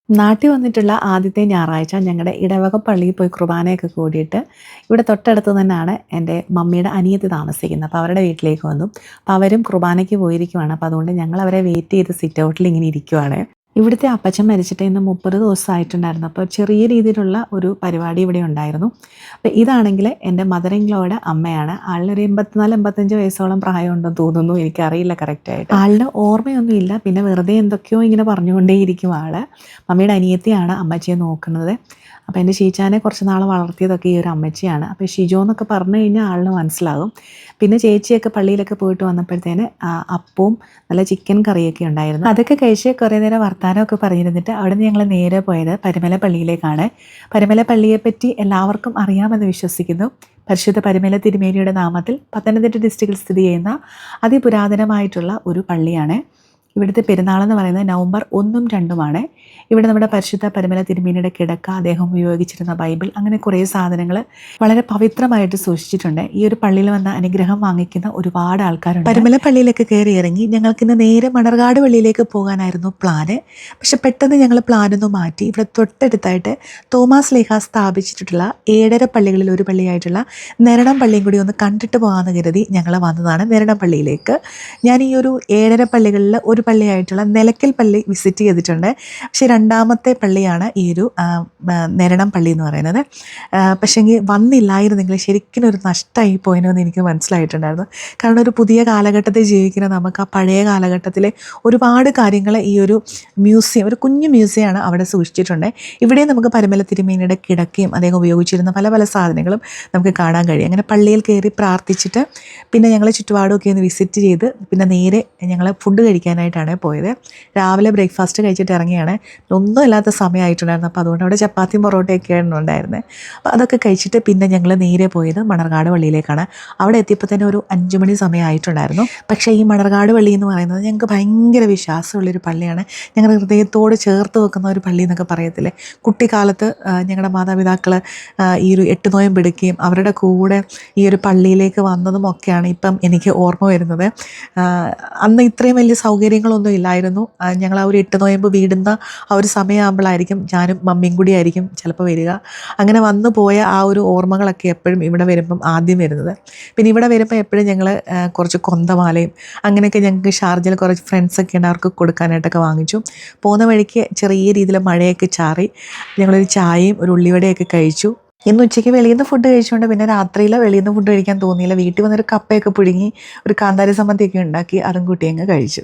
നാട്ടിൽ വന്നിട്ടുള്ള ആദ്യത്തെ ഞായറാഴ്ച ഞങ്ങളുടെ ഇടവക പള്ളിയിൽ പോയി കുർബാനയൊക്കെ കൂടിയിട്ട് ഇവിടെ തൊട്ടടുത്ത് തന്നെയാണ് എൻ്റെ മമ്മിയുടെ അനിയത്തി താമസിക്കുന്നത്. അപ്പോൾ അവരുടെ വീട്ടിലേക്ക് വന്നു. അപ്പോൾ അവരും കുർബാനയ്ക്ക് പോയിരിക്കുവാണ്. അപ്പോൾ അതുകൊണ്ട് ഞങ്ങൾ അവരെ വെയിറ്റ് ചെയ്ത് സിറ്റ് ഔട്ടിൽ ഇങ്ങനെ ഇരിക്കുവാണ്. ഇവിടുത്തെ അപ്പച്ചൻ മരിച്ചിട്ട് ഇന്ന് 30 ദിവസമായിട്ടുണ്ടായിരുന്നു. അപ്പോൾ ചെറിയ രീതിയിലുള്ള ഒരു പരിപാടി ഇവിടെ ഉണ്ടായിരുന്നു. അപ്പോൾ ഇതാണെങ്കിൽ എൻ്റെ മദർ ഇൻ ലോയുടെ അമ്മയാണ്. ആളിനൊരു 84-85 വയസ്സോളം പ്രായമുണ്ടെന്ന് തോന്നുന്നു. എനിക്കറിയില്ല കറക്റ്റായിട്ട്. ആളിന് ഓർമ്മയൊന്നുമില്ല. പിന്നെ വെറുതെ എന്തൊക്കെയോ ഇങ്ങനെ പറഞ്ഞുകൊണ്ടേയിരിക്കും ആൾ. മമ്മിയുടെ അനിയത്തിയാണ് അമ്മച്ചിയെ നോക്കുന്നത്. അപ്പോൾ എൻ്റെ ഷീച്ചാനെ കുറച്ച് നാൾ വളർത്തിയതൊക്കെ ഈ ഒരു അമ്മച്ചിയാണ്. അപ്പോൾ ഷിജോ എന്നൊക്കെ പറഞ്ഞു കഴിഞ്ഞാൽ ആളിന് മനസ്സിലാകും. പിന്നെ ചേച്ചിയൊക്കെ പള്ളിയിലൊക്കെ പോയിട്ട് വന്നപ്പോഴത്തേന് അപ്പവും നല്ല ചിക്കൻ കറിയൊക്കെ ഉണ്ടായിരുന്നു. അതൊക്കെ കഴിച്ച് കുറേ നേരം വർത്താനമൊക്കെ പറഞ്ഞിരുന്നിട്ട് അവിടെ നിന്ന് ഞങ്ങൾ നേരെ പോയത് പരിമല പള്ളിയിലേക്കാണ്. പരിമല പള്ളിയെപ്പറ്റി എല്ലാവർക്കും അറിയാമെന്ന് വിശ്വസിക്കുന്നു. പരിശുദ്ധ പരിമല തിരുമേനിയുടെ നാമത്തിൽ പത്തനംതിട്ട ഡിസ്ട്രിക്റ്റിൽ സ്ഥിതി ചെയ്യുന്ന അതിപുരാതനമായിട്ടുള്ള ഒരു പള്ളിയാണ്. ഇവിടുത്തെ പെരുന്നാളെന്ന് പറയുന്നത് നവംബർ 1ഉം 2ഉമാണ്. ഇവിടെ നമ്മുടെ പരിശുദ്ധ പരിമല തിരുമേനിയുടെ കിടക്ക, അദ്ദേഹം ഉപയോഗിച്ചിരുന്ന ബൈബിൾ, അങ്ങനെ കുറേ സാധനങ്ങൾ വളരെ പവിത്രമായിട്ട് സൂക്ഷിച്ചിട്ടുണ്ട്. ഈ ഒരു പള്ളിയിൽ വന്ന അനുഗ്രഹം വാങ്ങിക്കുന്ന ഒരുപാട് ആൾക്കാരുണ്ട്. പരിമല പള്ളിയിലേക്ക് കയറി ഇറങ്ങി ഞങ്ങൾക്കിന്ന് നേരെ മണർകാട് പള്ളിയിലേക്ക് പോകാനായിരുന്നു പ്ലാന്. പക്ഷെ പെട്ടെന്ന് ഞങ്ങൾ പ്ലാനൊന്ന് മാറ്റി. ഇവിടെ തൊട്ടടുത്തായിട്ട് തോമാസ് ലീഹ സ്ഥാപിച്ചിട്ടുള്ള 7 പള്ളികളിൽ ഒരു പള്ളിയായിട്ടുള്ള നെരണം പള്ളിയും കൂടി ഒന്ന് കണ്ടിട്ട് പോകാമെന്ന് കരുതി ഞങ്ങൾ വന്നതാണ് നെരണം പള്ളിയിലേക്ക്. ഞാൻ ഈ ഒരു 7 പള്ളികളിൽ ഒരു പള്ളിയായിട്ടുള്ള നിലയ്ക്കൽ പള്ളി വിസിറ്റ് ചെയ്തിട്ടുണ്ട്. പക്ഷേ രണ്ടാമത്തെ പള്ളിയാണ് ഈ ഒരു നെരണം പള്ളി എന്ന് പറയുന്നത്. പക്ഷേങ്കിൽ വന്നില്ലായിരുന്നെങ്കിൽ ശരിക്കും ഒരു നഷ്ടമായി പോയെന്ന് എനിക്ക് മനസ്സിലായിട്ടുണ്ടായിരുന്നു. കാരണം ഒരു പുതിയ കാലഘട്ടത്തിൽ ജീവിക്കുന്ന നമുക്ക് ആ പഴയ കാലഘട്ടത്തിലെ ഒരുപാട് കാര്യങ്ങൾ ഈ ഒരു മ്യൂസിയം, ഒരു കുഞ്ഞു മ്യൂസിയമാണ് അവിടെ സൂക്ഷിച്ചിട്ടുണ്ട്. ഇവിടെ നമുക്ക് പരിമല തിരുമേനിയുടെ കിടക്കയും അദ്ദേഹം ഉപയോഗിച്ചിരുന്ന പല പല സാധനങ്ങളും നമുക്ക് കാണാൻ കഴിയും. അങ്ങനെ പള്ളിയിൽ കയറി പ്രാർത്ഥിച്ചിട്ട് പിന്നെ ഞങ്ങൾ ചുറ്റുപാടുമൊക്കെ ഒന്ന് വിസിറ്റ് ചെയ്ത് പിന്നെ നേരെ ഞങ്ങൾ ഫുഡ് കഴിക്കാനായിട്ടാണ് പോയത്. രാവിലെ ബ്രേക്ക്ഫാസ്റ്റ് കഴിച്ചിട്ട് ഇറങ്ങിയാണ്. ഒന്നും ഇല്ലാത്ത സമയമായിട്ടുണ്ടായിരുന്നു. അപ്പോൾ അതുകൊണ്ട് അവിടെ ചപ്പാത്തിയും പൊറോട്ടയൊക്കെയാണ് ഉണ്ടായിരുന്നത്. അപ്പോൾ അതൊക്കെ കഴിച്ചിട്ട് പിന്നെ ഞങ്ങൾ നേരെ പോയത് മണർകാട് പള്ളിയിലേക്കാണ്. അവിടെ എത്തിയപ്പോൾ തന്നെ ഒരു 5 മണി സമയമായിട്ടുണ്ടായിരുന്നു. പക്ഷേ ഈ മണർകാട് പള്ളി എന്ന് പറയുന്നത് ഞങ്ങൾക്ക് ഭയങ്കര വിശ്വാസമുള്ളൊരു പള്ളിയാണ്. ഞങ്ങളുടെ ഹൃദയത്തോട് ചേർത്ത് വെക്കുന്ന ഒരു പള്ളി എന്നൊക്കെ പറയത്തില്ലേ. കുട്ടിക്കാലത്ത് ഞങ്ങളുടെ മാതാപിതാക്കൾ ഈ ഒരു 8 നോയമ്പ് എടുക്കുകയും അവരുടെ കൂടെ ഈ ഒരു പള്ളിയിലേക്ക് വന്നതും ഒക്കെയാണ് ഇപ്പം എനിക്ക് ഓർമ്മ വരുന്നത്. അന്ന് ഇത്രയും വലിയ സൗകര്യങ്ങളൊന്നും ഇല്ലായിരുന്നു. ഞങ്ങൾ ആ ഒരു 8 നോയമ്പ് വീടുന്ന ആ ഒരു സമയമാകുമ്പോഴായിരിക്കും ഞാനും മമ്മിയും കൂടി ആയിരിക്കും ചിലപ്പോൾ വരിക. അങ്ങനെ വന്നു പോയ ആ ഒരു ഓർമ്മകളൊക്കെ എപ്പോഴും ഇവിടെ വരുമ്പം ആദ്യം വരുന്നത്. പിന്നെ ഇവിടെ വരുമ്പോൾ എപ്പോഴും ഞങ്ങൾ കുറച്ച് കൊന്തമാലയും അങ്ങനെയൊക്കെ ഞങ്ങൾക്ക് ഷാർജയിൽ കുറച്ച് ഫ്രണ്ട്സൊക്കെ ഉണ്ട്, അവർക്ക് കൊടുക്കാനായിട്ടൊക്കെ വാങ്ങിച്ചു. പോകുന്ന വഴിക്ക് ചെറിയ രീതിയിൽ മഴയൊക്കെ ചാറി ഞങ്ങളൊരു ചായയും ഒരു ഉള്ളിവടയൊക്കെ കഴിച്ചു. ഇന്ന് ഉച്ചയ്ക്ക് വെളിയിൽ നിന്ന് ഫുഡ് കഴിച്ചുകൊണ്ട് പിന്നെ രാത്രിയിൽ വെളിയിൽ നിന്ന് ഫുഡ് കഴിക്കാൻ തോന്നിയില്ല. വീട്ടിൽ വന്നൊരു കപ്പയൊക്കെ പുഴുങ്ങി ഒരു കാന്താരി സമ്മന്തിയൊക്കെ ഉണ്ടാക്കി അതും കൂട്ടി അങ്ങ് കഴിച്ചു.